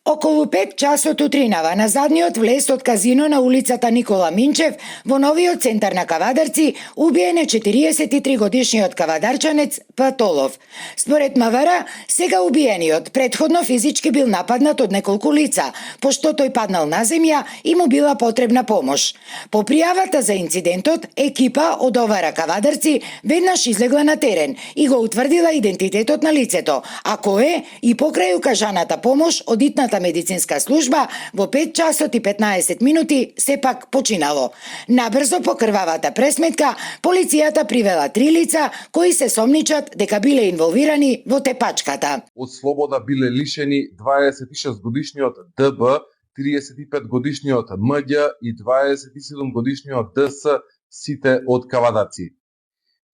Околу 5 часот утринава на задниот влез од казино на улицата Никола Минчев во новиот центар на Кавадарци убиен е 43 годишниот кавадарчанец Патолов. Според МВР, сега убиениот претходно физички бил нападнат од неколку лица, пошто тој паднал на земја и му била потребна помош. По пријавата за инцидентот, екипа од ОВР Кавадарци веднаш излегла на терен и го утврдила идентитетот на лицето, а кој е и покрај укажаната помош од итната медицинска служба во 5 часот и 15 минути сепак починало. Набрзо по крвавата пресметка, полицијата привела 3 лица кои се сомничат дека биле инволвирани во тепачката. Од слобода биле лишени 26 годишниот ДБ, 35 годишниот Мѓ и 27 годишниот ДС, сите од Кавадарци.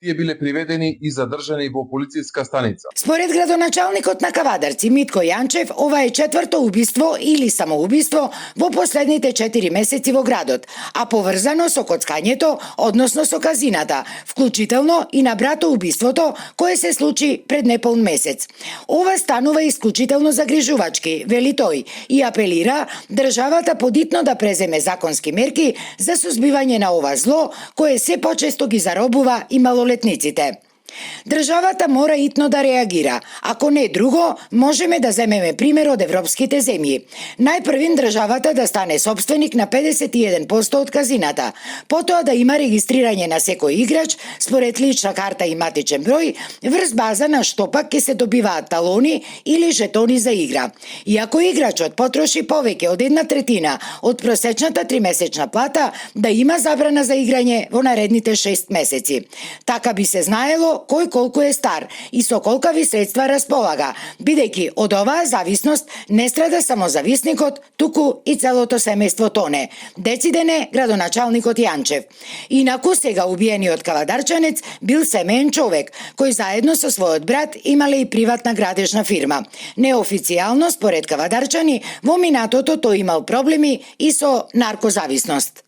Тие биле приведени и задржани во полициска станица. Според градоначалникот на Кавадарци Митко Јанчев, ова е четврто убиство или самоубиство во последните 4 месеци во градот, а поврзано со коцкањето, односно со казината, вклучително и на братоубиството кое се случи пред неполн месец. Ова станува исклучително загрижувачки, вели тој, и апелира државата подитно да преземе законски мерки за сузбивање на ова зло кое се почесто ги заробува и малолетниците. Државата мора итно да реагира. Ако не друго, можеме да земеме пример од европските земји. Најпрвин државата да стане собственик на 51% од казината, потоа да има регистрирање на секој играч според лична карта и матичен број, врз база на што пак ќе се добиваат талони или жетони за игра. И ако играчот потроши повеќе од 1/3 од просечната 3-месечна плата, да има забрана за играње во наредните 6 месеци. Така би се знаело кој колку е стар и со колкави средства располага, бидејќи од оваа зависност не страда само зависникот, туку и целото семејство тоне, децидене градоначалникот Јанчев. Инаку сега убиениот кавадарчанец бил семеен човек, кој заедно со својот брат имале и приватна градежна фирма. Неофицијално, според кавадарчани, во минатото тој имал проблеми и со наркозависност.